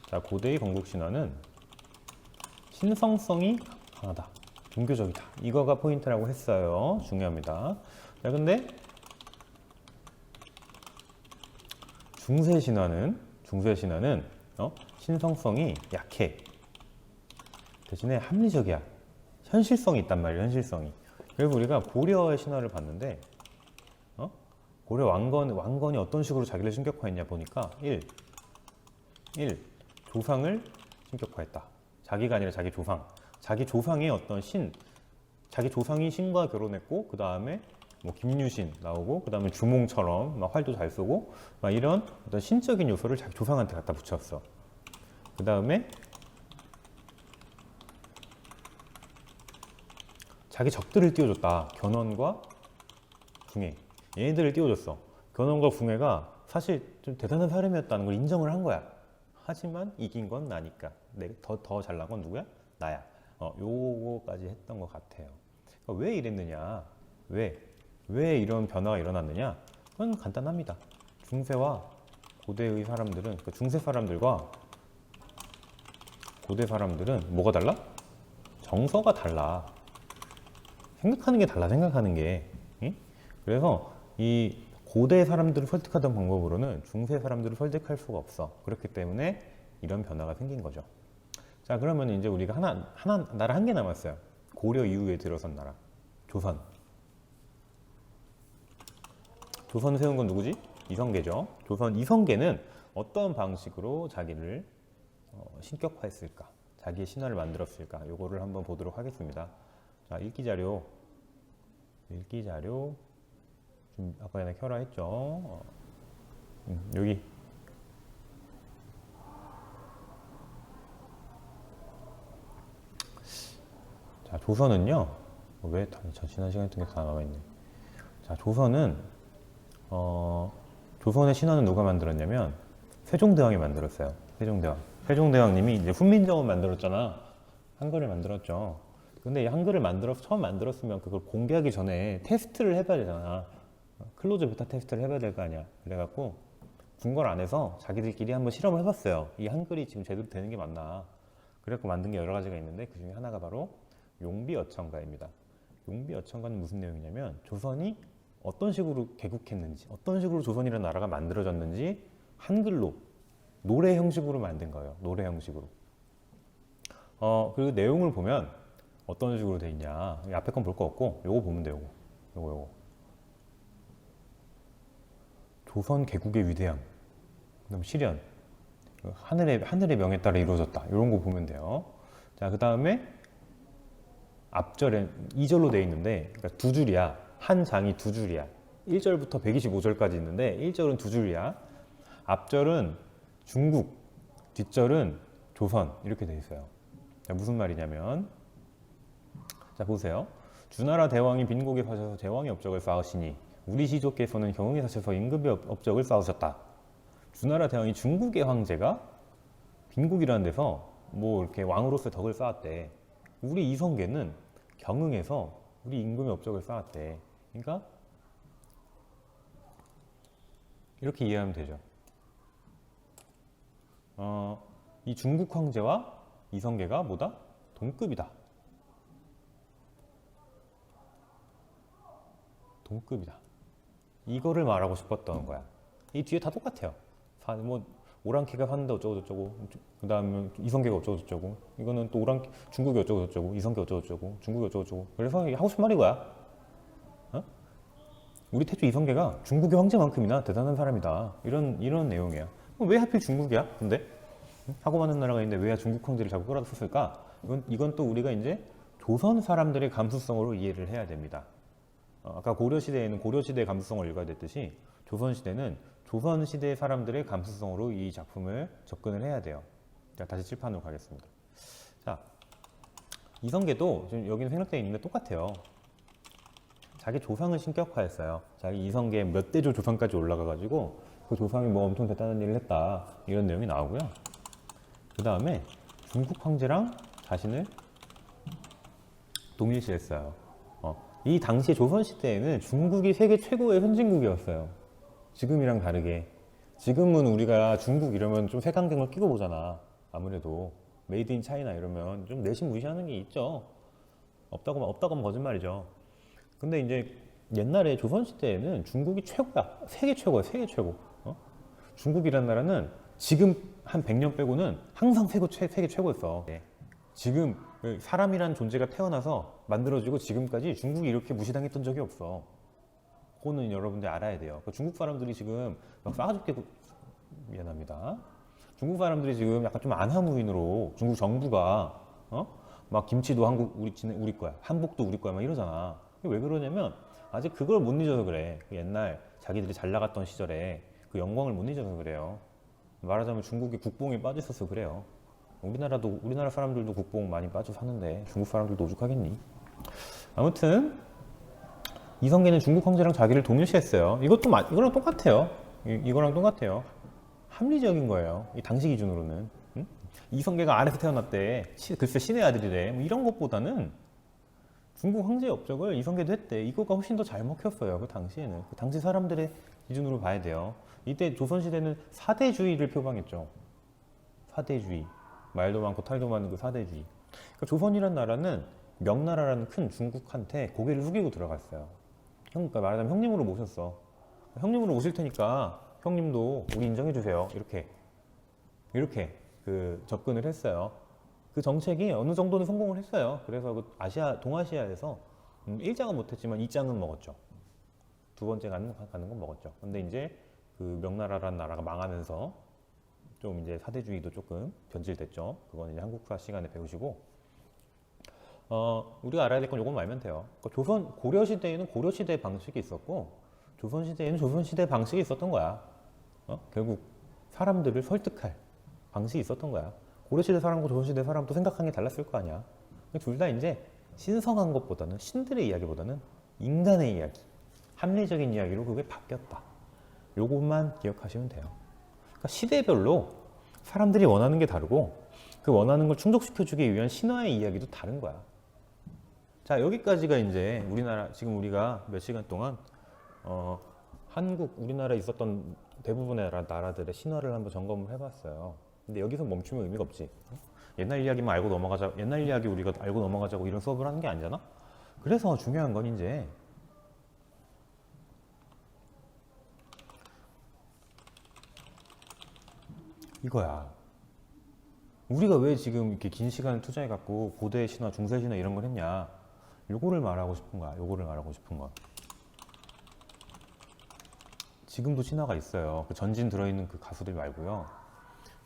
자, 고대의 건국 신화는 신성성이 강하다, 종교적이다. 이거가 포인트라고 했어요. 중요합니다. 자, 근데 중세 신화는 신성성이 약해. 대신에 합리적이야. 현실성이 있단 말이에요. 현실성이. 그래서 우리가 고려의 신화를 봤는데 고려 왕건이 어떤 식으로 자기를 신격화했냐 보니까 1. 조상을 신격화했다. 자기가 아니라 자기 조상. 자기 조상의 어떤 자기 조상이 신과 결혼했고, 그 다음에 뭐 김유신 나오고, 그 다음에 주몽처럼 막 활도 잘 쏘고, 막 이런 어떤 신적인 요소를 자기 조상한테 갖다 붙였어. 그 다음에 자기 적들을 띄워줬다. 견훤과 궁예. 얘네들을 띄워줬어. 견훤과 궁예가 사실 좀 대단한 사람이었다는 걸 인정을 한 거야. 하지만 이긴 건 나니까. 더 잘난 건 누구야? 나야. 요거까지 했던 것 같아요. 그러니까 왜 이랬느냐? 왜 이런 변화가 일어났느냐? 그건 간단합니다. 중세와 고대의 사람들은, 그러니까 중세 사람들과 고대 사람들은 뭐가 달라? 정서가 달라. 생각하는 게 달라, 생각하는 게. 응? 그래서 이 고대 사람들을 설득하던 방법으로는 중세 사람들을 설득할 수가 없어. 그렇기 때문에 이런 변화가 생긴 거죠. 자, 그러면 이제 우리가 나라 한 개 남았어요. 고려 이후에 들어선 나라. 조선. 조선을 세운 건 누구지? 이성계죠. 조선 이성계는 어떤 방식으로 자기를 신격화했을까? 자기의 신화를 만들었을까? 요거를 한번 보도록 하겠습니다. 자, 읽기 자료 좀 아까 전에 켜라 했죠. 여기 자, 조선은요. 왜 지난 시간에 했던 게 다 나와 있네. 자, 조선은 조선의 신화는 누가 만들었냐면 세종대왕이 만들었어요. 세종대왕님이 이제 훈민정음 만들었잖아. 한글을 만들었죠. 근데 이 한글을 처음 만들었으면 그걸 공개하기 전에 테스트를 해봐야 되잖아. 클로즈 베타 테스트를 해봐야 될 거 아니야. 그래갖고 궁궐 안에서 자기들끼리 한번 실험을 해봤어요. 이 한글이 지금 제대로 되는 게 맞나. 그래갖고 만든 게 여러 가지가 있는데 그 중에 하나가 바로 용비어천가입니다. 용비어천가는 무슨 내용이냐면 조선이 어떤 식으로 개국했는지, 어떤 식으로 조선이라는 나라가 만들어졌는지 한글로 노래 형식으로 만든 거예요. 노래 형식으로. 그리고 내용을 보면 어떤 식으로 돼 있냐. 앞에 건 볼 거 없고 요거 보면 돼. 요거. 조선 개국의 위대함, 그다음 실현, 하늘의 명에 따라 이루어졌다. 이런 거 보면 돼요. 자, 그 다음에 앞절에 2절로 돼 있는데, 그러니까 두 줄이야. 한 장이 두 줄이야. 1절부터 125절까지 있는데 1절은 두 줄이야. 앞절은 중국, 뒷절은 조선 이렇게 돼 있어요. 자, 무슨 말이냐면, 자, 보세요. 주나라 대왕이 빈곡에 사셔서 제왕의 업적을 쌓으시니 우리 시조께서는 경흥에 사셔서 임금의 업적을 쌓으셨다. 주나라 대왕이 중국의 황제가 빈곡이라는 데서 뭐 이렇게 왕으로서 덕을 쌓았대. 우리 이성계는 경흥에서 우리 임금의 업적을 쌓았대. 그러니까 이렇게 이해하면 되죠. 이 중국 황제와 이성계가 뭐다? 동급이다. 이거를 말하고 싶었던 거야. 이 뒤에 다 똑같아요. 뭐 오랑캐가 사는데 어쩌고저쩌고, 그 다음에 이성계가 어쩌고저쩌고, 이거는 또 중국이 어쩌고저쩌고, 이성계 어쩌고저쩌고, 중국이 어쩌고저쩌고. 그래서 하고 싶은 말이 뭐야? 우리 태조 이성계가 중국의 황제만큼이나 대단한 사람이다. 이런 내용이야. 왜 하필 중국이야? 근데 하고 많은 나라가 있는데 왜 중국 황제를 자꾸 끌어다 썼을까? 이건 또 우리가 이제 조선 사람들의 감수성으로 이해를 해야 됩니다. 아까 고려시대에는 고려시대의 감수성을 읽어야 됐듯이 조선시대는 조선시대 사람들의 감수성으로 이 작품을 접근을 해야 돼요. 자, 다시 칠판으로 가겠습니다. 자, 이성계도 지금 여기는 생략되어 있는데 똑같아요. 자기 조상을 신격화했어요. 자기 이성계 몇 대조 조상까지 올라가가지고 그 조상이 뭐 엄청 대단한 일을 했다. 이런 내용이 나오고요. 그 다음에 중국 황제랑 자신을 동일시했어요. 이 당시에 조선시대에는 중국이 세계 최고의 선진국이었어요. 지금이랑 다르게. 지금은 우리가 중국 이러면 좀 색안경을 끼고 보잖아. 아무래도 메이드 인 차이나 이러면 좀 내심 무시하는 게 있죠. 없다고 하면 거짓말이죠. 근데 이제 옛날에 조선시대에는 중국이 최고야. 세계 최고야, 세계 최고. 중국이란 나라는 지금 한 100년 빼고는 항상 세계 최고였어. 네. 지금 사람이란 존재가 태어나서 만들어지고 지금까지 중국이 이렇게 무시당했던 적이 없어. 그거는 여러분들 알아야 돼요. 중국 사람들이 지금 막 싸가지 없게 미안합니다. 중국 사람들이 지금 약간 좀 안하무인으로 중국 정부가 막 김치도 우리 거야, 한복도 우리 거야 막 이러잖아. 왜 그러냐면 아직 그걸 못 잊어서 그래. 그 옛날 자기들이 잘 나갔던 시절에 그 영광을 못 잊어서 그래요. 말하자면 중국이 국뽕에 빠져 있어서 그래요. 우리나라 사람들도 국뽕 많이 빠져 사는데 중국 사람들도 오죽하겠니? 아무튼 이성계는 중국 황제랑 자기를 동일시했어요. 이거랑 똑같아요. 이거랑 똑같아요. 합리적인 거예요. 이 당시 기준으로는. 응? 이성계가 아래서 태어났대. 글쎄 신의 아들이래. 뭐 이런 것보다는 중국 황제의 업적을 이성계도 했대. 이거가 훨씬 더 잘 먹혔어요. 그 당시에는. 그 당시 사람들의 기준으로 봐야 돼요. 이때 조선시대는 사대주의를 표방했죠. 사대주의. 말도 많고 탈도 많은 그 사대주의. 그러니까 조선이란 나라는 명나라라는 큰 중국한테 고개를 숙이고 들어갔어요. 그러니까 말하자면 형님으로 모셨어. 형님으로 모실 테니까 형님도 우리 인정해주세요. 이렇게 그 접근을 했어요. 그 정책이 어느 정도는 성공을 했어요. 그래서 그 동아시아에서 1장은 못했지만 2장은 먹었죠. 두 번째 가는 건 먹었죠. 근데 이제 그 명나라라는 나라가 망하면서 좀 이제 사대주의도 조금 변질됐죠. 그건 이제 한국사 시간에 배우시고, 우리가 알아야 될 건 요것만 알면 돼요. 그러니까 고려시대에는 고려시대 방식이 있었고, 조선시대에는 조선시대 방식이 있었던 거야. 결국 사람들을 설득할 방식이 있었던 거야. 고려시대 사람과 조선시대 사람도 생각하는 게 달랐을 거 아니야. 둘 다 이제 신성한 것보다는, 신들의 이야기보다는 인간의 이야기, 합리적인 이야기로 그게 바뀌었다. 요것만 기억하시면 돼요. 그러니까 시대별로 사람들이 원하는 게 다르고 그 원하는 걸 충족시켜주기 위한 신화의 이야기도 다른 거야. 자, 여기까지가 이제 지금 우리가 몇 시간 동안 우리나라에 있었던 대부분의 나라들의 신화를 한번 점검을 해봤어요. 근데 여기서 멈추면 의미가 없지. 옛날 이야기만 알고 옛날 이야기 우리가 알고 넘어가자고 이런 수업을 하는 게 아니잖아? 그래서 중요한 건 이제 이거야. 우리가 왜 지금 이렇게 긴 시간을 투자해갖고 고대 신화, 중세 신화 이런 걸 했냐. 요거를 말하고 싶은 거야. 지금도 신화가 있어요. 그 전진 들어있는 그 가수들 말고요.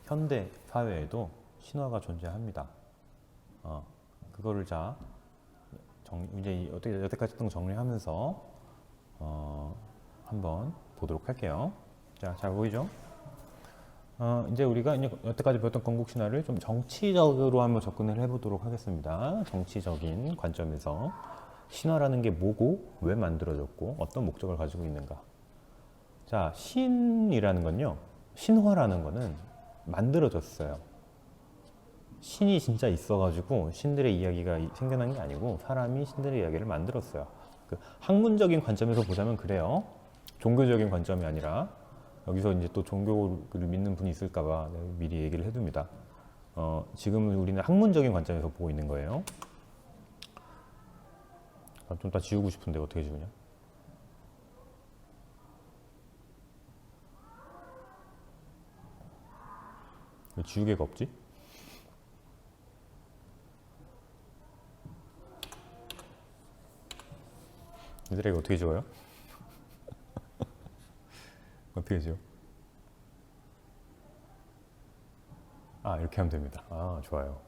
현대 사회에도 신화가 존재합니다. 그거를 이제 여태까지 했던 거 정리하면서 한번 보도록 할게요. 자, 잘 보이죠? 이제 우리가 여태까지 배웠던 건국 신화를 좀 정치적으로 한번 접근을 해보도록 하겠습니다. 정치적인 관점에서 신화라는 게 뭐고 왜 만들어졌고 어떤 목적을 가지고 있는가. 자, 신이라는 건요, 신화라는 거는 만들어졌어요. 신이 진짜 있어가지고 신들의 이야기가 생겨난 게 아니고 사람이 신들의 이야기를 만들었어요. 그 학문적인 관점에서 보자면 그래요. 종교적인 관점이 아니라. 여기서 이제 또 종교를 믿는 분이 있을까봐 미리 얘기를 해둡니다. 지금은 우리는 학문적인 관점에서 보고 있는 거예요. 좀 다 지우고 싶은데 어떻게 지우냐? 왜 지우개가 없지? 얘들아 이거 어떻게 지워요? 어떻게 지워? 이렇게 하면 됩니다. 좋아요.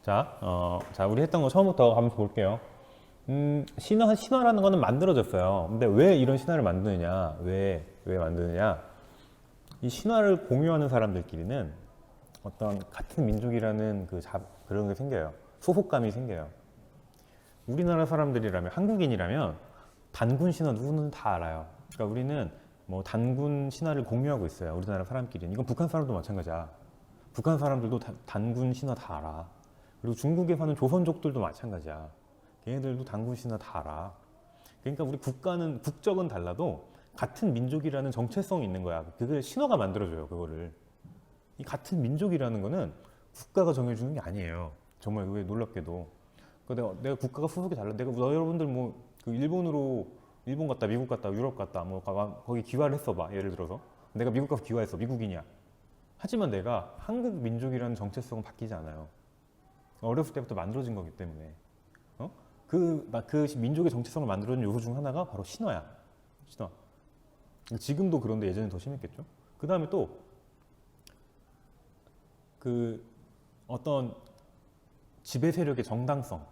자, 우리 했던 거 처음부터 한번 볼게요. 신화라는 거는 만들어졌어요. 근데 왜 이런 신화를 만드느냐? 왜 만드느냐? 이 신화를 공유하는 사람들끼리는 어떤 같은 민족이라는 그런 게 생겨요. 소속감이 생겨요. 우리나라 사람들이라면, 한국인이라면 단군 신화 누구는 다 알아요. 그러니까 우리는 뭐 단군 신화를 공유하고 있어요. 우리나라 사람끼리는. 이건 북한 사람도 마찬가지야. 북한 사람들도 단군 신화 다 알아. 그리고 중국에 사는 조선족들도 마찬가지야. 걔네들도 단군 신화 다 알아. 그러니까 우리 국적은 달라도 같은 민족이라는 정체성이 있는 거야. 그걸 신화가 만들어줘요. 그거를. 이 같은 민족이라는 거는 국가가 정해주는 게 아니에요. 정말 왜 놀랍게도. 내가 국가가 소속이 달라. 너 여러분들 그 일본 갔다, 미국 갔다, 유럽 갔다, 거기 귀화를 했어봐. 예를 들어서. 내가 미국 가서 귀화했어. 미국인이야. 하지만 내가 한국 민족이라는 정체성은 바뀌지 않아요. 어렸을 때부터 만들어진 거기 때문에. 그 민족의 정체성을 만들어준 요소 중 하나가 바로 신화야. 신화. 지금도 그런데 예전에 더 심했겠죠. 그 다음에 또, 어떤 지배 세력의 정당성.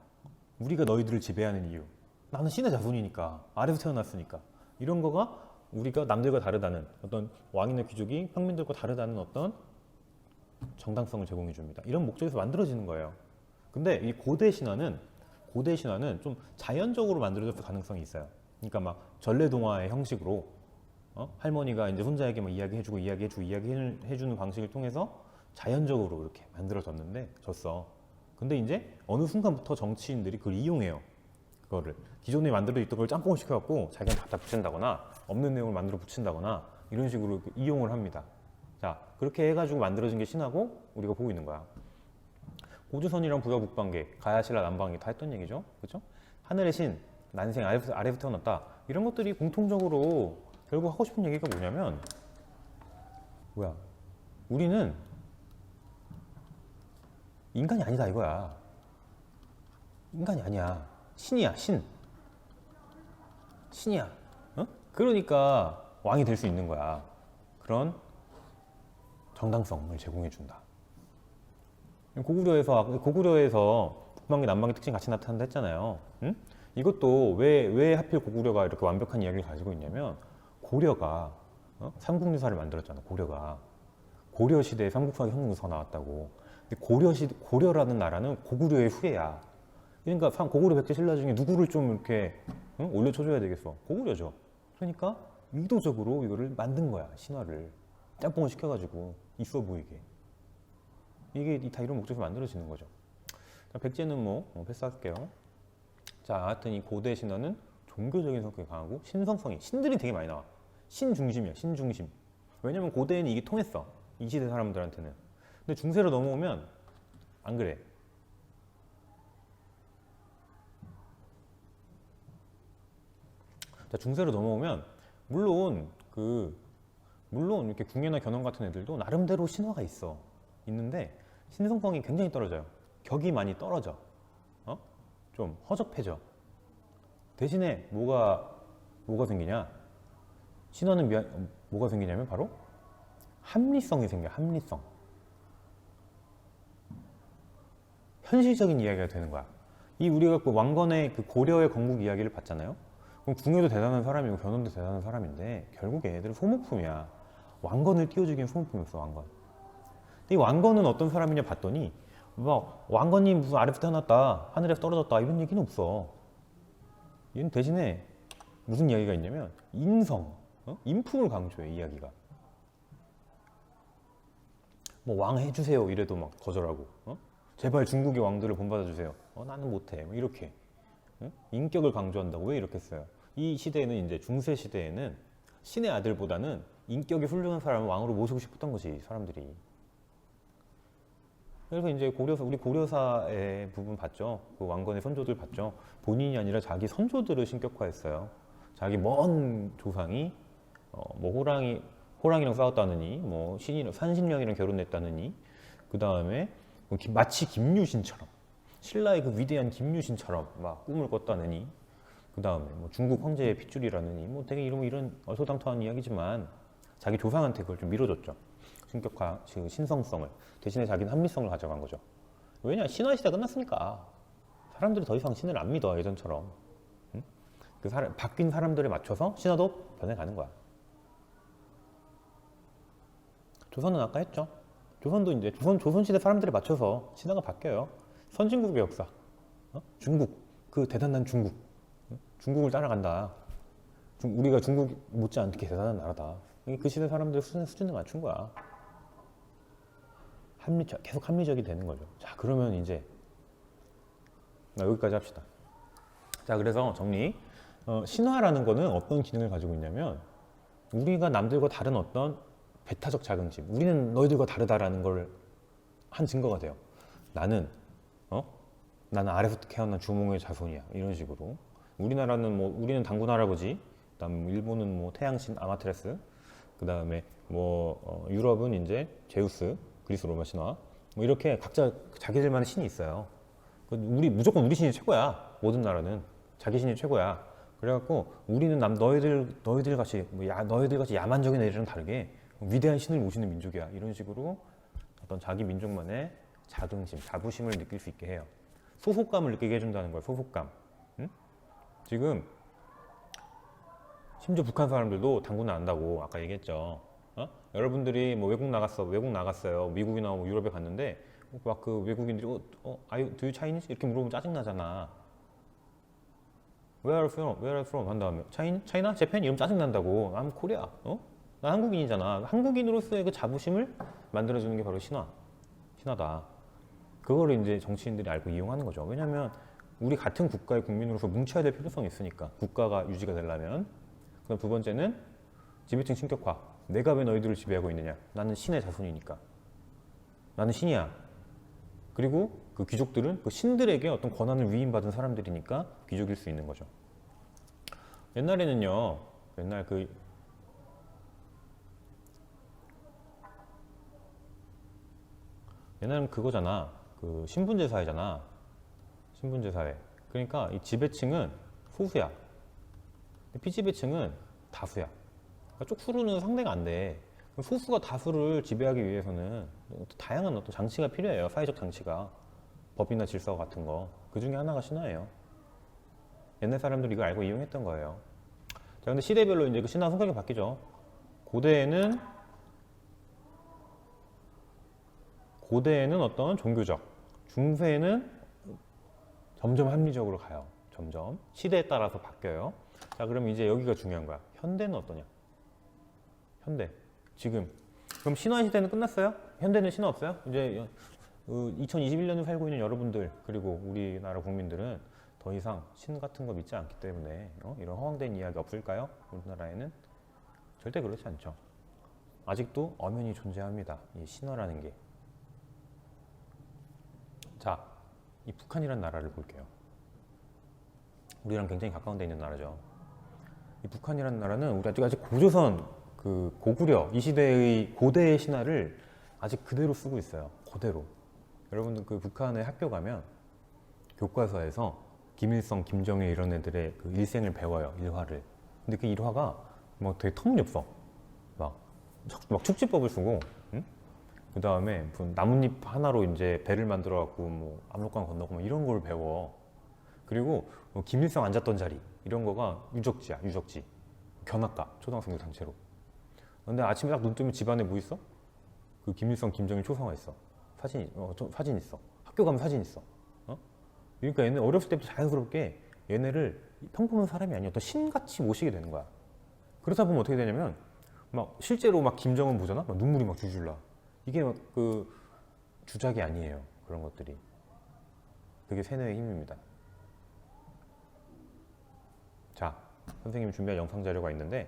우리가 너희들을 지배하는 이유. 나는 신의 자손이니까. 아래서 태어났으니까. 이런 거가 우리가 남들과 다르다는 어떤 왕이나 귀족이 평민들과 다르다는 어떤 정당성을 제공해 줍니다. 이런 목적에서 만들어지는 거예요. 근데 이 고대 신화는 좀 자연적으로 만들어졌을 가능성이 있어요. 그러니까 막 전래동화의 형식으로 할머니가 이제 손자에게 막 이야기해주는 방식을 통해서 자연적으로 이렇게 졌어. 근데 이제 어느 순간부터 정치인들이 그걸 이용해요. 그거를 기존에 만들어 있던 걸 짬뽕을 시켜갖고 자기한테 갖다 붙인다거나 없는 내용을 만들어 붙인다거나 이런 식으로 이용을 합니다. 자, 그렇게 해가지고 만들어진 게 신화고 우리가 보고 있는 거야. 고조선이랑 부여 북방계, 가야신라 남방계 다 했던 얘기죠. 그렇죠? 하늘의 신, 난생 아래에서 태어났다. 이런 것들이 공통적으로 결국 하고 싶은 얘기가 뭐냐면 우리는 인간이 아니다 이거야. 인간이 아니야. 신이야, 신. 신이야. 그러니까 왕이 될 수 있는 거야. 그런 정당성을 제공해 준다. 고구려에서 북방계 남방계 특징이 같이 나타난다 했잖아요. 이것도 왜 하필 고구려가 이렇게 완벽한 이야기를 가지고 있냐면 고려가 삼국유사를 만들었잖아. 고려 시대에 삼국사기 삼국유사가 나왔다고. 근데 고려라는 나라는 고구려의 후예야. 그러니까 고구려 백제 신라 중에 누구를 좀 이렇게 올려쳐줘야 되겠어. 고구려죠. 그러니까 의도적으로 이거를 만든 거야. 신화를 짬뽕을 시켜가지고 있어 보이게. 이게 다 이런 목적에서 만들어지는 거죠. 자, 백제는 패스할게요. 자, 하여튼 이 고대 신화는 종교적인 성격이 강하고 신성성이, 신들이 되게 많이 나와. 신 중심이야, 신 중심. 왜냐면 고대에는 이게 통했어. 이 시대 사람들한테는. 근데 중세로 넘어오면 안 그래. 자, 중세로 넘어오면 물론 이렇게 궁예나 견훤 같은 애들도 나름대로 신화가 있는데 신성성이 굉장히 떨어져요. 격이 많이 떨어져. 좀 허접해져. 대신에 뭐가 생기냐? 신화는 뭐가 생기냐면 바로 합리성이 생겨. 합리성. 현실적인 이야기가 되는 거야. 우리가 왕건의 고려의 건국 이야기를 봤잖아요. 그럼 궁예도 대단한 사람이고 견훤도 대단한 사람인데 결국에 애들은 소모품이야. 왕건을 띄워주기엔 소모품이었어. 왕건. 근데 이 왕건은 어떤 사람이냐 봤더니 왕건이 무슨 아래서 태어났다, 하늘에서 떨어졌다 이런 얘기는 없어. 얘는 대신에 무슨 이야기가 있냐면 인성, 인품을 강조해. 이야기가 왕 해주세요 이래도 막 거절하고, 제발 중국의 왕들을 본받아 주세요. 나는 못해. 이렇게 인격을 강조한다고. 왜 이렇게 써요? 이 시대에는 이제 중세 시대에는 신의 아들보다는 인격이 훌륭한 사람을 왕으로 모시고 싶었던 거지, 사람들이. 그래서 이제 우리 고려사의 부분 봤죠. 그 왕건의 선조들 봤죠. 본인이 아니라 자기 선조들을 신격화했어요. 자기 먼 조상이 호랑이랑 싸웠다느니, 산신령이랑 결혼했다느니, 그 다음에 마치 김유신처럼, 신라의 그 위대한 김유신처럼 막 꿈을 꿨다느니, 그 다음에 중국 황제의 핏줄이라느니, 되게 이런 얼토당토한 이야기지만 자기 조상한테 그걸 좀 밀어줬죠. 신격화, 신성성을. 대신에 자기는 합리성을 가져간 거죠. 왜냐? 신화 시대가 끝났으니까. 사람들이 더 이상 신을 안 믿어, 예전처럼. 바뀐 사람들에 맞춰서 신화도 변해가는 거야. 조선은 아까 했죠. 조선도 이제 조선시대 사람들에 맞춰서 신화가 바뀌어요. 선진국의 역사. 중국, 그 대단한 중국. 중국을 따라간다. 우리가 중국 못지않게 대단한 나라다. 그 시대 사람들 수준에 맞춘 거야. 계속 합리적이 되는 거죠. 자, 그러면 이제 여기까지 합시다. 자, 그래서 정리. 신화라는 거는 어떤 기능을 가지고 있냐면 우리가 남들과 다른 어떤 배타적 자긍심, 우리는 너희들과 다르다라는 걸 한 증거가 돼요. 나는 나는 아래서 태어난 주몽의 자손이야. 이런 식으로. 우리나라는 뭐 우리는 당군 할아버지, 그다음 뭐 일본은 뭐 태양신 아마테라스, 그다음에 뭐 유럽은 이제 제우스, 그리스 로마 신화, 뭐 이렇게 각자 자기들만의 신이 있어요. 무조건 우리 신이 최고야. 모든 나라는 자기 신이 최고야. 그래갖고 우리는 너희들 같이 너희들 같이 야만적인 애들이랑 다르게 위대한 신을 모시는 민족이야. 이런 식으로 어떤 자기 민족만의 자긍심, 자부심을 느낄 수 있게 해요. 소속감을 느끼게 해준다는 거예요. 소속감. 응? 지금 심지어 북한 사람들도 당군을 안다고 아까 얘기했죠. 여러분들이 뭐 외국 나갔어요. 미국이나 뭐 유럽에 갔는데 막 그 외국인들이 do you Chinese? 이렇게 물어보면 짜증나잖아. Where are you from? 한 다음에 China? Japan? 이러면 짜증난다고. I'm Korea. 난 한국인이잖아. 한국인으로서의 그 자부심을 만들어주는 게 바로 신화다. 그거를 이제 정치인들이 알고 이용하는 거죠. 왜냐면 우리 같은 국가의 국민으로서 뭉쳐야 될 필요성이 있으니까. 국가가 유지가 되려면. 그다음 두 번째는 지배층 신격화. 내가 왜 너희들을 지배하고 있느냐. 나는 신의 자손이니까. 나는 신이야. 그리고 그 귀족들은 그 신들에게 어떤 권한을 위임받은 사람들이니까 귀족일 수 있는 거죠. 옛날에는요. 옛날은 그거잖아. 그 신분제 사회잖아. 신분제 사회. 그러니까 이 지배층은 소수야. 피지배층은 다수야. 그러니까 쪽수로는 상대가 안 돼. 소수가 다수를 지배하기 위해서는 다양한 어떤 장치가 필요해요. 사회적 장치가. 법이나 질서 같은 거. 그 중에 하나가 신화예요. 옛날 사람들이 이거 알고 이용했던 거예요. 자, 근데 시대별로 이제 그 신화 성격이 바뀌죠. 고대에는 어떤 종교적, 중세에는 점점 합리적으로 가요. 점점 시대에 따라서 바뀌어요. 자, 그럼 이제 여기가 중요한 거야. 현대는 어떠냐? 현대 지금 그럼 신화 시대는 끝났어요? 현대는 신화 없어요? 이제 2021년을 살고 있는 여러분들 그리고 우리나라 국민들은 더 이상 신 같은 거 믿지 않기 때문에 이런 허황된 이야기 없을까요? 우리나라에는 절대 그렇지 않죠. 아직도 엄연히 존재합니다. 이 신화라는 게. 자, 이 북한이라는 나라를 볼게요. 우리랑 굉장히 가까운 데 있는 나라죠. 이 북한이라는 나라는 우리 아직 고조선, 그 고구려 이 시대의 고대의 신화를 아직 그대로 쓰고 있어요. 그대로. 여러분들 그 북한에 학교 가면 교과서에서 김일성, 김정일 이런 애들의 그 일생을 배워요. 일화를. 근데 그 일화가 뭐 되게 터무니없어. 막 축지법을 쓰고, 응? 그 다음에 나뭇잎 하나로 이제 배를 만들어 갖고 뭐 압록강 건너고 뭐 이런 걸 배워. 그리고 뭐 김일성 앉았던 자리 이런 거가 유적지야. 유적지. 견학가 초등학생들 단체로. 근데 아침에 딱 눈 뜨면 집안에 뭐 있어? 그 김일성, 김정일 초상화 있어. 사진 있어. 학교 가면 사진 있어. 그러니까 얘네 어렸을 때부터 자연스럽게 얘네를 평범한 사람이 아니야. 또 신같이 모시게 되는 거야. 그러다 보면 어떻게 되냐면 막 실제로 막 김정은 보잖아. 막 눈물이 막 줄줄 나. 이게 막 그 주작이 아니에요. 그런 것들이. 그게 세뇌의 힘입니다. 자, 선생님이 준비한 영상 자료가 있는데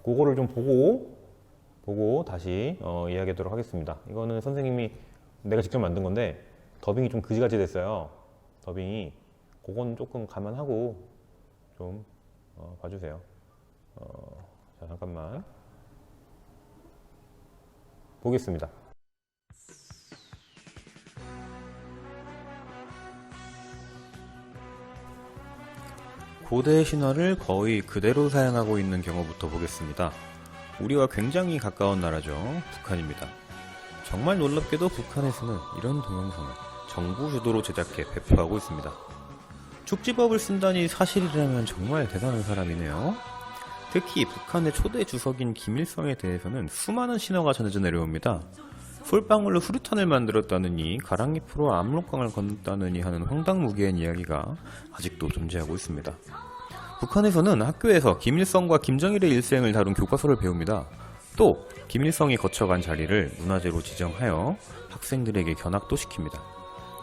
그거를 좀 보고 다시 이야기하도록 하겠습니다. 이거는 선생님이 내가 직접 만든 건데 더빙이 좀 그지같이 됐어요. 더빙이. 그건 조금 감안하고 좀 봐주세요. 자, 잠깐만 보겠습니다. 고대 신화를 거의 그대로 사용하고 있는 경우부터 보겠습니다. 우리와 굉장히 가까운 나라죠. 북한입니다. 정말 놀랍게도 북한에서는 이런 동영상을 정부 주도로 제작해 배포하고 있습니다. 축지법을 쓴다니 사실이라면 정말 대단한 사람이네요. 특히 북한의 초대 주석인 김일성에 대해서는 수많은 신화가 전해져 내려옵니다. 솔방울로 수류탄을 만들었다느니 가랑잎으로 압록강을 건넜다느니 하는 황당무계한 이야기가 아직도 존재하고 있습니다. 북한에서는 학교에서 김일성과 김정일의 일생을 다룬 교과서를 배웁니다. 또 김일성이 거쳐간 자리를 문화재로 지정하여 학생들에게 견학도 시킵니다.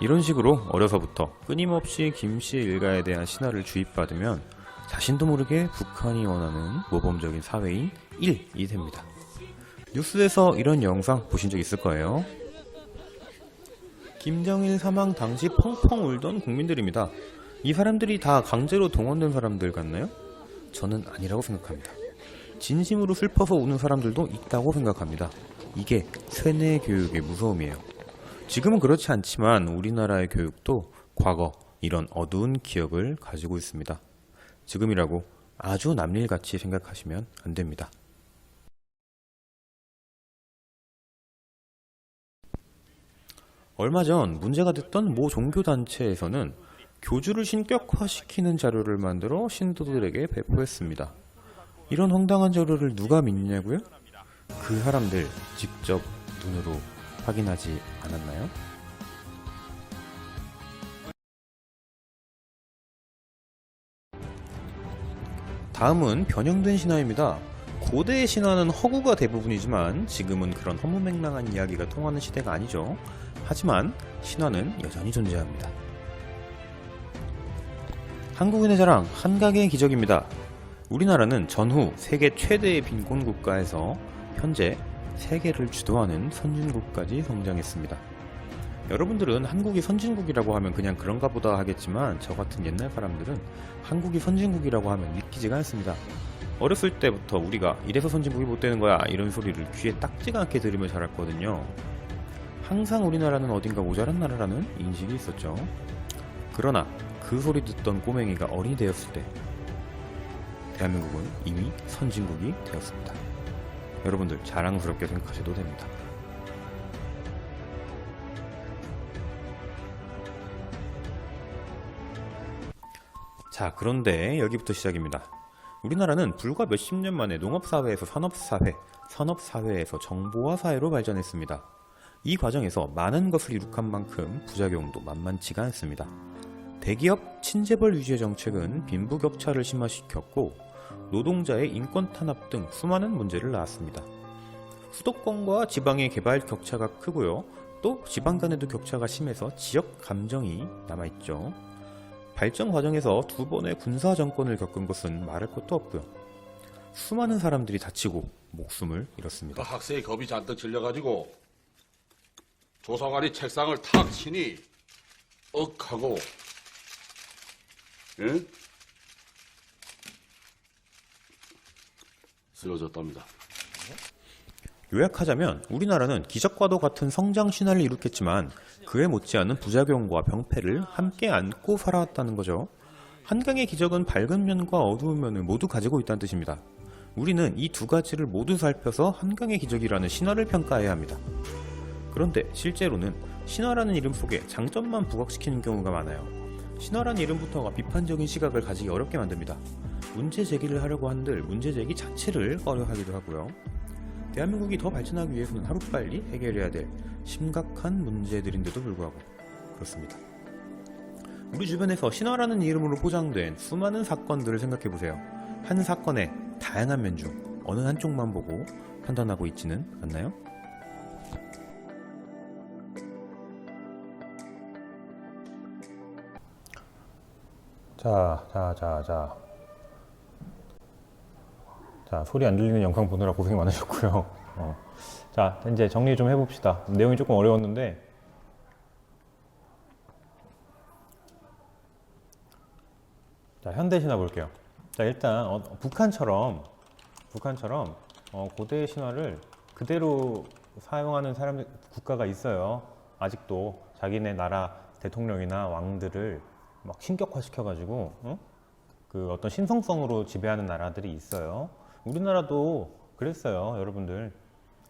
이런 식으로 어려서부터 끊임없이 김씨의 일가에 대한 신화를 주입받으면 자신도 모르게 북한이 원하는 모범적인 사회인 1이 됩니다. 뉴스에서 이런 영상 보신 적 있을 거예요. 김정일 사망 당시 펑펑 울던 국민들입니다. 이 사람들이 다 강제로 동원된 사람들 같나요? 저는 아니라고 생각합니다. 진심으로 슬퍼서 우는 사람들도 있다고 생각합니다. 이게 쇠뇌 교육의 무서움이에요. 지금은 그렇지 않지만 우리나라의 교육도 과거 이런 어두운 기억을 가지고 있습니다. 지금이라고 아주 남일같이 생각하시면 안 됩니다. 얼마 전 문제가 됐던 모 종교단체에서는 교주를 신격화시키는 자료를 만들어 신도들에게 배포했습니다. 이런 황당한 자료를 누가 믿냐고요? 그 사람들 직접 눈으로 확인하지 않았나요? 다음은 변형된 신화입니다. 고대의 신화는 허구가 대부분이지만 지금은 그런 허무맹랑한 이야기가 통하는 시대가 아니죠. 하지만 신화는 여전히 존재합니다. 한국인의 자랑, 한강의 기적입니다. 우리나라는 전후 세계 최대의 빈곤 국가에서 현재 세계를 주도하는 선진국까지 성장했습니다. 여러분들은 한국이 선진국이라고 하면 그냥 그런가 보다 하겠지만 저 같은 옛날 사람들은 한국이 선진국이라고 하면 믿기지가 않습니다. 어렸을 때부터 우리가 이래서 선진국이 못 되는 거야 이런 소리를 귀에 딱지가 않게 들으며 자랐거든요. 항상 우리나라는 어딘가 모자란 나라라는 인식이 있었죠. 그러나 그 소리 듣던 꼬맹이가 어린이 되었을 때 대한민국은 이미 선진국이 되었습니다. 여러분들 자랑스럽게 생각하셔도 됩니다. 자, 그런데 여기부터 시작입니다. 우리나라는 불과 몇십 년 만에 농업사회에서 산업사회, 산업사회에서 정보화사회로 발전했습니다. 이 과정에서 많은 것을 이룩한 만큼 부작용도 만만치가 않습니다. 대기업 친재벌 위주의 정책은 빈부격차를 심화시켰고 노동자의 인권 탄압 등 수많은 문제를 낳았습니다. 수도권과 지방의 개발 격차가 크고요. 또 지방 간에도 격차가 심해서 지역 감정이 남아있죠. 발전 과정에서 두 번의 군사 정권을 겪은 것은 말할 것도 없고요. 수많은 사람들이 다치고 목숨을 잃었습니다. 학생이 겁이 잔뜩 질려가지고 조사관이 책상을 탁 치니 하고 예? 쓰러졌답니다. 요약하자면 우리나라는 기적과도 같은 성장 신화를 이룩했지만 그에 못지않은 부작용과 병폐를 함께 안고 살아왔다는 거죠. 한강의 기적은 밝은 면과 어두운 면을 모두 가지고 있다는 뜻입니다. 우리는 이 두 가지를 모두 살펴서 한강의 기적이라는 신화를 평가해야 합니다. 그런데 실제로는 신화라는 이름 속에 장점만 부각시키는 경우가 많아요. 신화라는 이름부터가 비판적인 시각을 가지기 어렵게 만듭니다. 문제 제기를 하려고 한들 문제 제기 자체를 꺼려하기도 하고요. 대한민국이 더 발전하기 위해서는 하루빨리 해결해야 될 심각한 문제들인데도 불구하고 그렇습니다. 우리 주변에서 신화라는 이름으로 포장된 수많은 사건들을 생각해보세요. 한 사건의 다양한 면 중 어느 한쪽만 보고 판단하고 있지는 않나요? 자, 소리 안 들리는 영상 보느라 고생 많으셨고요. 자, 이제 정리 좀 해봅시다. 내용이 조금 어려웠는데, 자, 현대 신화 볼게요. 자, 일단 북한처럼 고대 신화를 그대로 사용하는 국가가 있어요. 아직도 자기네 나라 대통령이나 왕들을 막 신격화시켜가지고 그 어떤 신성성으로 지배하는 나라들이 있어요. 우리나라도 그랬어요, 여러분들.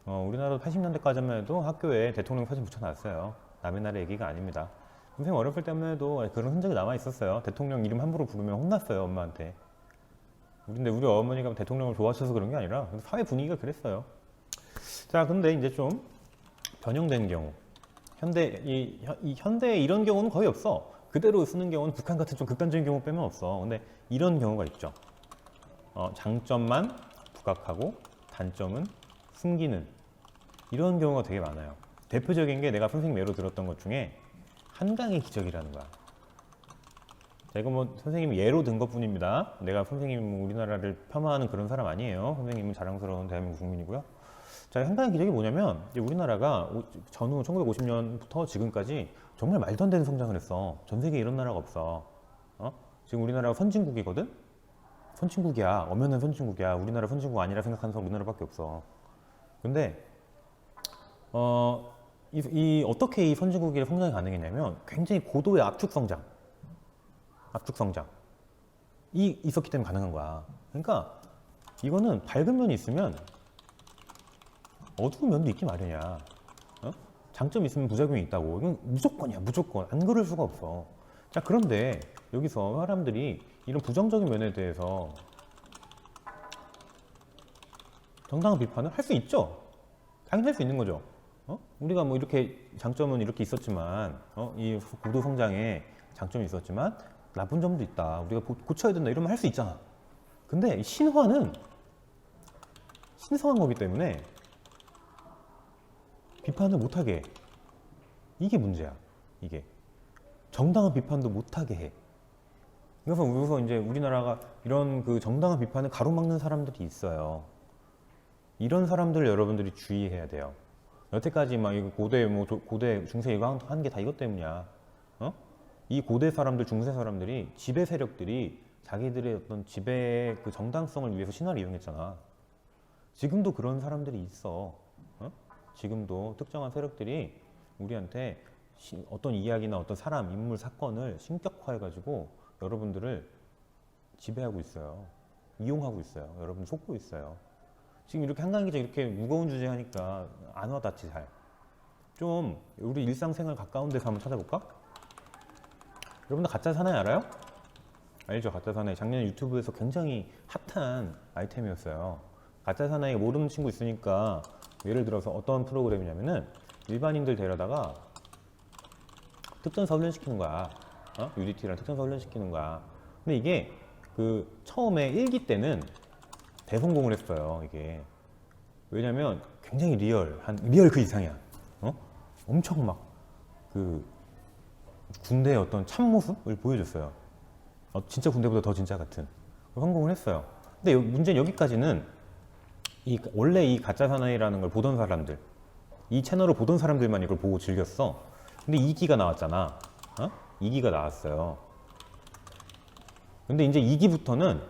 우리나라도 80년대까지만 해도 학교에 대통령 사진 붙여놨어요. 남의 나라 얘기가 아닙니다. 선생님 어렸을 때만 해도 그런 흔적이 남아 있었어요. 대통령 이름 함부로 부르면 혼났어요, 엄마한테. 근데 우리 어머니가 대통령을 좋아하셔서 그런 게 아니라 사회 분위기가 그랬어요. 자, 근데 이제 좀 변형된 경우, 현대에 이런 경우는 거의 없어. 그대로 쓰는 경우는 북한 같은 좀 극단적인 경우 빼면 없어. 근데 이런 경우가 있죠. 장점만 부각하고 단점은 숨기는 이런 경우가 되게 많아요. 대표적인 게 내가 선생님 예로 들었던 것 중에 한강의 기적이라는 거야. 자, 이거 뭐 선생님이 예로 든 것뿐입니다. 내가 선생님 우리나라를 폄하하는 그런 사람 아니에요. 선생님은 자랑스러운 대한민국 국민이고요. 자, 상당히 기적이 뭐냐면 이제 우리나라가 전후 1950년부터 지금까지 정말 말도 안 되는 성장을 했어. 전 세계에 이런 나라가 없어. 지금 우리나라가 선진국이거든? 선진국이야. 엄연한 선진국이야. 우리나라 선진국 아니라 생각하는 사람 우리나라밖에 없어. 근데 어떻게 이 선진국이 성장이 가능했냐면 굉장히 고도의 압축 성장이 있었기 때문에 가능한 거야. 그러니까 이거는 밝은 면이 있으면 어두운 면도 있기 마련이야. 장점이 있으면 부작용이 있다고. 이건 무조건이야, 무조건. 안 그럴 수가 없어. 자, 그런데 여기서 사람들이 이런 부정적인 면에 대해서 정당한 비판을 할 수 있죠. 당연히 할 수 있는 거죠. 우리가 뭐 이렇게 장점은 이렇게 있었지만, 이 고도 성장에 장점이 있었지만 나쁜 점도 있다. 우리가 고쳐야 된다. 이러면 할 수 있잖아. 근데 신화는 신성한 거기 때문에 비판을 못하게 해. 이게 문제야. 이게 정당한 비판도 못하게 해. 그래서 이제 우리나라가 이런 그 정당한 비판을 가로막는 사람들이 있어요. 이런 사람들 여러분들이 주의해야 돼요. 여태까지 막 이거 고대 중세 이거 한 게 다 이것 때문이야. 이 고대 사람들, 중세 사람들이 지배 세력들이 자기들의 어떤 지배의 그 정당성을 위해서 신화를 이용했잖아. 지금도 그런 사람들이 있어. 지금도 특정한 세력들이 우리한테 어떤 이야기나 어떤 사람, 인물, 사건을 신격화해가지고 여러분들을 지배하고 있어요. 이용하고 있어요. 여러분 속고 있어요. 지금 이렇게 한강기자 이렇게 무거운 주제 하니까 안 와닿지 잘. 좀 우리 일상생활 가까운 데서 한번 찾아볼까? 여러분들 가짜 사나이 알아요? 알죠? 가짜 사나이. 작년에 유튜브에서 굉장히 핫한 아이템이었어요. 가짜 사나이 모르는 친구 있으니까 예를 들어서 어떤 프로그램이냐면은 일반인들 데려다가 특전사 훈련시키는 거야. UDT랑 특전사 훈련시키는 거야. 근데 이게 그 처음에 1기 때는 대성공을 했어요. 이게 왜냐면 굉장히 리얼 그 이상이야. 엄청 막 그 군대의 어떤 참모습을 보여줬어요. 진짜 군대보다 더 진짜 같은. 성공을 했어요. 근데 문제는 여기까지는 원래 이 가짜 사나이라는 걸 보던 사람들, 이 채널을 보던 사람들만 이걸 보고 즐겼어. 근데 2기가 나왔잖아. 2기가 나왔어요. 근데 이제 2기부터는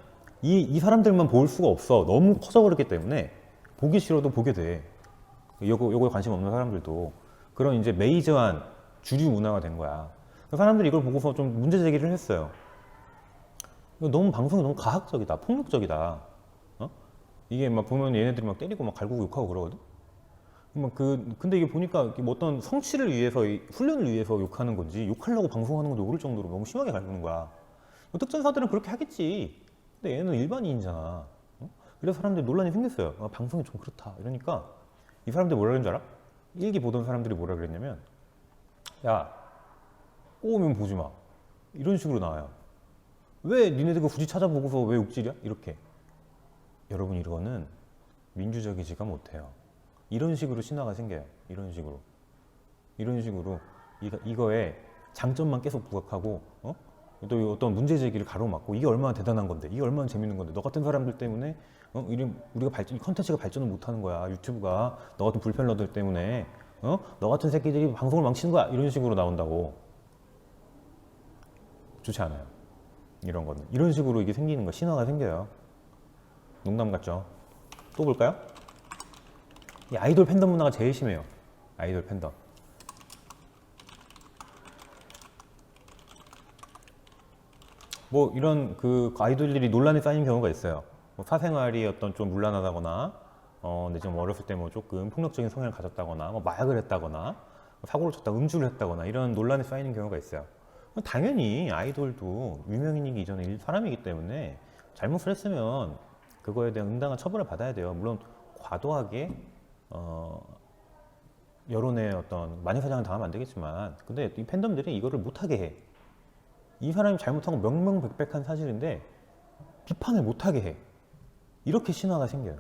이 사람들만 볼 수가 없어. 너무 커져버렸기 때문에 보기 싫어도 보게 돼. 요거에 관심 없는 사람들도. 그런 이제 메이저한 주류 문화가 된 거야. 사람들이 이걸 보고서 좀 문제 제기를 했어요. 방송이 너무 가학적이다, 폭력적이다. 이게 막 보면 얘네들이 막 때리고 막 갈구고 욕하고 그러거든. 근데 이게 보니까 뭐 어떤 성취를 위해서, 훈련을 위해서 욕하는 건지, 욕하려고 방송하는 건지 모를 정도로 너무 심하게 갈구는 거야. 특전사들은 그렇게 하겠지. 근데 얘는 일반인이잖아. 그래서 사람들이 논란이 생겼어요. 방송이 좀 그렇다. 이러니까 이 사람들이 뭐라 그랬는 줄 알아? 1기 보던 사람들이 뭐라 그랬냐면, 야, 꼬우면 보지 마. 이런 식으로 나와요. 왜 니네들이 굳이 찾아보고서 왜 욕질이야? 이렇게. 여러분, 이거는 민주적이지가 못해요. 이런 식으로 신화가 생겨요. 이런 식으로 이거에 장점만 계속 부각하고 또 어떤 문제 제기를 가로막고, 이게 얼마나 대단한 건데, 이게 얼마나 재밌는 건데, 너 같은 사람들 때문에 우리가 이 컨텐츠가 발전을 못하는 거야. 유튜브가 너 같은 불편러들 때문에 너 같은 새끼들이 방송을 망치는 거야. 이런 식으로 나온다고. 좋지 않아요. 이런 거는 이런 식으로 이게 생기는 거, 신화가 생겨요. 농담 같죠? 또 볼까요? 이 아이돌 팬덤 문화가 제일 심해요. 아이돌 팬덤. 뭐 이런 그 아이돌들이 논란에 쌓이는 경우가 있어요. 뭐 사생활이 어떤 좀 문란하다거나, 근데 좀 어렸을 때 뭐 조금 폭력적인 성향을 가졌다거나, 뭐 마약을 했다거나, 사고를 쳤다, 음주를 했다거나 이런 논란에 쌓이는 경우가 있어요. 당연히 아이돌도 유명인이기 이전에 사람이기 때문에 잘못을 했으면 그거에 대한 응당한 처벌을 받아야 돼요. 물론 과도하게 여론의 어떤 만행사장을 당하면 안 되겠지만, 근데 이 팬덤들이 이거를 못하게 해. 이 사람이 잘못한 건 명명백백한 사실인데 비판을 못하게 해. 이렇게 신화가 생겨요.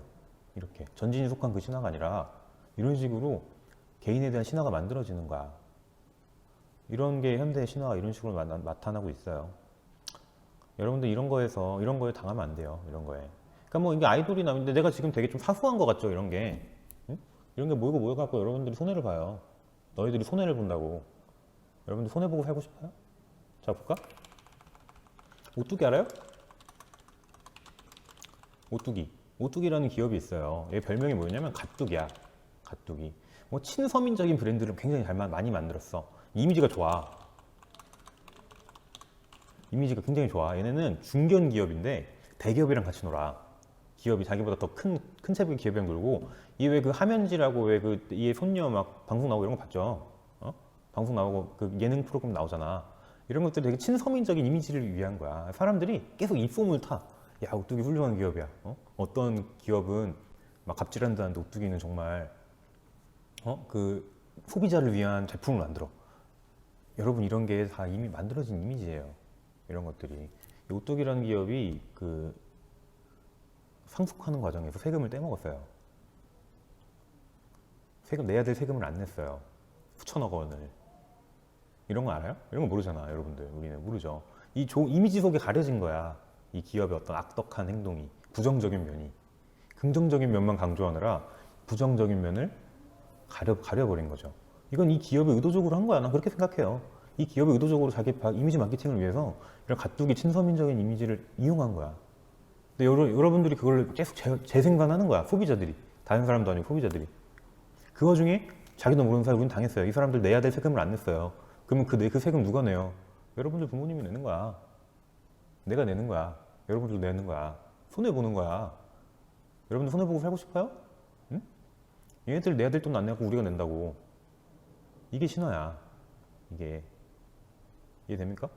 이렇게 전진이 속한 그 신화가 아니라 이런 식으로 개인에 대한 신화가 만들어지는 거야. 이런 게 현대의 신화가 이런 식으로 나타나고 있어요. 여러분들 이런 거에 당하면 안 돼요. 이런 거에. 그러니까 뭐 이게 아이돌이나 근데 내가 지금 되게 좀 사소한 거 같죠, 이런 게. 응? 이런 게 모여 갖고 여러분들이 손해를 봐요. 너희들이 손해를 본다고. 여러분들 손해 보고 살고 싶어요? 자, 볼까? 오뚜기 알아요? 오뚜기라는 기업이 있어요. 얘 별명이 뭐냐면 갓뚜기야. 갓뚜기. 뭐 친서민적인 브랜드를 굉장히 많이 만들었어. 이미지가 좋아. 이미지가 굉장히 좋아. 얘네는 중견 기업인데 대기업이랑 같이 놀아. 기업이 자기보다 더 큰 체급의 기업이랑 놀고, 이 왜 그 하면지라고 왜 그 얘 손녀 막 방송 나오고 이런 거 봤죠? 어? 방송 나오고 그 예능 프로그램 나오잖아. 이런 것들이 되게 친서민적인 이미지를 위한 거야. 사람들이 계속 입소문을 타. 야, 오뚜기 훌륭한 기업이야. 어떤 기업은 막 갑질한다는데 오뚜기는 정말 그 소비자를 위한 제품을 만들어. 여러분 이런 게 다 이미 만들어진 이미지예요. 이런 것들이. 이 오뚜기라는 기업이 그 상속하는 과정에서 세금을 떼먹었어요. 세금 내야 될 세금을 안 냈어요. 수천억 원을. 이런 거 알아요? 이런 거 모르잖아, 여러분들. 우리는 모르죠. 이미지 속에 가려진 거야. 이 기업의 어떤 악덕한 행동이, 부정적인 면이. 긍정적인 면만 강조하느라 부정적인 면을 가려버린 거죠. 이건 이 기업이 의도적으로 한 거야. 난 그렇게 생각해요. 이 기업이 의도적으로 자기 이미지 마케팅을 위해서 이런 가뚜기 친서민적인 이미지를 이용한 거야. 근데 여러분들이 그걸 계속 재생산하는 거야. 소비자들이. 다른 사람도 아니고 소비자들이. 그 와중에 자기도 모르는 사이 우린 당했어요. 이 사람들 내야 될 세금을 안 냈어요. 그러면 그 세금 누가 내요? 여러분들 부모님이 내는 거야. 내가 내는 거야. 여러분들도 내는 거야. 손해보는 거야. 여러분들 손해보고 살고 싶어요? 응? 얘네들 내야 될 돈 안 내고 우리가 낸다고. 이게 신화야. 이게. 이해됩니까?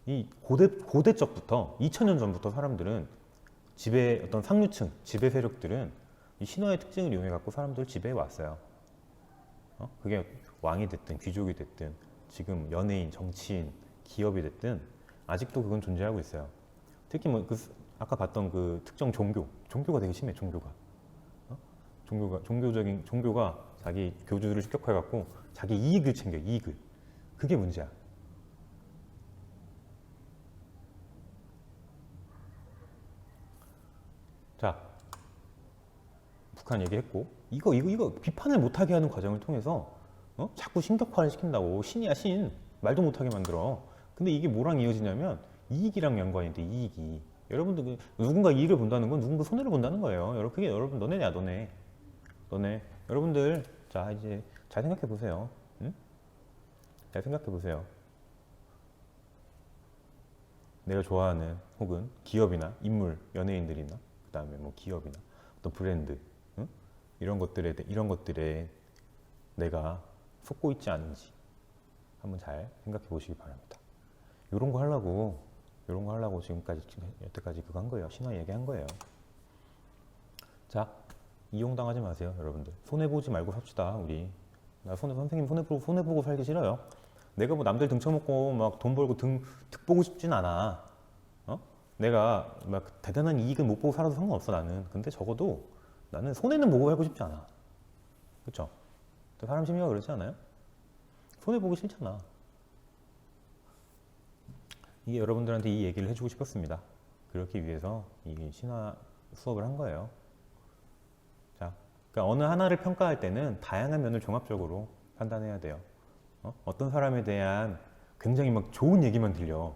이 고대적부터 2000년 전부터 사람들은 어떤 상류층, 지배 세력들은 이 신화의 특징을 이용해 갖고 사람들을 지배해 왔어요. 그게 왕이 됐든 귀족이 됐든 지금 연예인, 정치인, 기업이 됐든 아직도 그건 존재하고 있어요. 특히 뭐 아까 봤던 그 특정 종교가 되게 심해. 종교가 자기 교주들을 습격해 갖고 자기 이익을 챙겨. 이익을. 그게 문제야. 자, 북한 얘기했고, 이거 비판을 못하게 하는 과정을 통해서 자꾸 신격화를 시킨다고. 신이야, 신. 말도 못하게 만들어. 근데 이게 뭐랑 이어지냐면 이익이랑 연관인데, 이익이. 여러분들 누군가 이익을 본다는 건 누군가 손해를 본다는 거예요. 그게 여러분 너네냐, 너네. 여러분들 자 이제 잘 생각해 보세요. 응? 잘 생각해 보세요. 내가 좋아하는 혹은 기업이나 인물, 연예인들이나 그다음에 뭐 기업이나 어떤 브랜드, 응? 이런 것들에 내가 속고 있지 않은지 한번 잘 생각해 보시기 바랍니다. 이런 거 하려고 여태까지 그거 한 거예요. 신화 얘기한 거예요. 자, 이용당하지 마세요, 여러분들. 손해 보지 말고 삽시다, 우리. 선생님 손해 보고 살기 싫어요. 내가 뭐 남들 등쳐먹고 막 돈 벌고 득 보고 싶진 않아. 내가 막 대단한 이익을 못 보고 살아도 상관없어, 나는. 근데 적어도 나는 손해는 보고 살고 싶지 않아. 그쵸? 사람 심리가 그렇지 않아요? 손해 보기 싫잖아. 이게 여러분들한테 이 얘기를 해주고 싶었습니다. 그렇기 위해서 이 신화 수업을 한 거예요. 자, 그러니까 어느 하나를 평가할 때는 다양한 면을 종합적으로 판단해야 돼요. 어떤 사람에 대한 굉장히 막 좋은 얘기만 들려.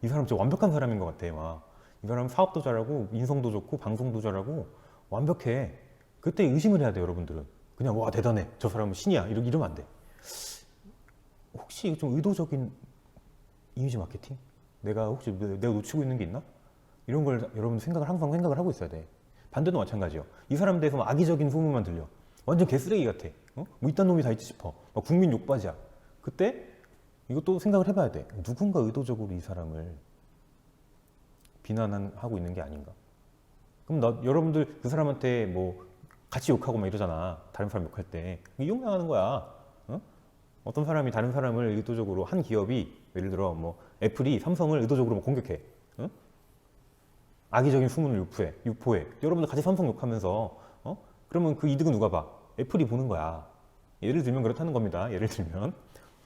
이 사람 진짜 완벽한 사람인 것 같아. 이 사람 사업도 잘하고 인성도 좋고 방송도 잘하고 완벽해. 그때 의심을 해야 돼, 여러분들은. 그냥 와 대단해. 저 사람은 신이야. 이러면 안 돼. 혹시 좀 의도적인 이미지 마케팅? 내가 놓치고 있는 게 있나? 이런 걸 여러분 항상 생각을 하고 있어야 돼. 반대도 마찬가지요. 이 사람에 대해서 막 악의적인 소문만 들려. 완전 개쓰레기 같아. 뭐 이딴 놈이 다 있지 싶어. 막 국민 욕받이야. 그때 이것도 생각을 해봐야 돼. 누군가 의도적으로 이 사람을 비난하고 있는 게 아닌가? 그럼 여러분들 그 사람한테 뭐 같이 욕하고 막 이러잖아. 다른 사람 욕할 때. 이용당하는 거야. 어떤 사람이 다른 사람을 의도적으로, 한 기업이 예를 들어 뭐 애플이 삼성을 의도적으로 뭐 공격해. 악의적인 소문을 유포해. 여러분들 같이 삼성 욕하면서 그러면 그 이득은 누가 봐? 애플이 보는 거야. 예를 들면 그렇다는 겁니다. 예를 들면.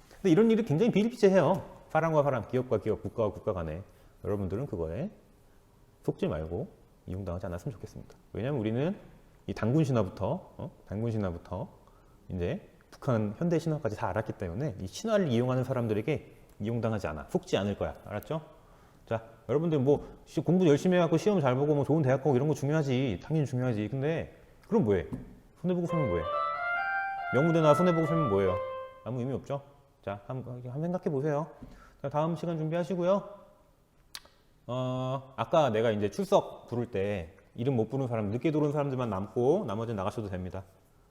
근데 이런 일이 굉장히 비일비재해요. 사람과 사람, 기업과 기업, 국가와 국가 간에. 여러분들은 그거에 속지 말고 이용당하지 않았으면 좋겠습니다. 왜냐하면 우리는 이 단군 신화부터 이제 북한 현대 신화까지 다 알았기 때문에 이 신화를 이용하는 사람들에게 이용당하지 않아. 속지 않을 거야. 알았죠? 자, 여러분들 뭐 공부 열심히 해갖고 시험 잘 보고 뭐 좋은 대학 가고 이런 거 중요하지. 당연히 중요하지. 근데 그럼 뭐해? 손해보고 살면 뭐해? 명무대 나와 손해보고 살면 뭐예요? 아무 의미 없죠? 자, 한번 생각해 보세요. 자, 다음 시간 준비하시고요. 아까 내가 이제 출석 부를 때 이름 못 부르는 사람, 늦게 들어온 사람들만 남고 나머지는 나가셔도 됩니다.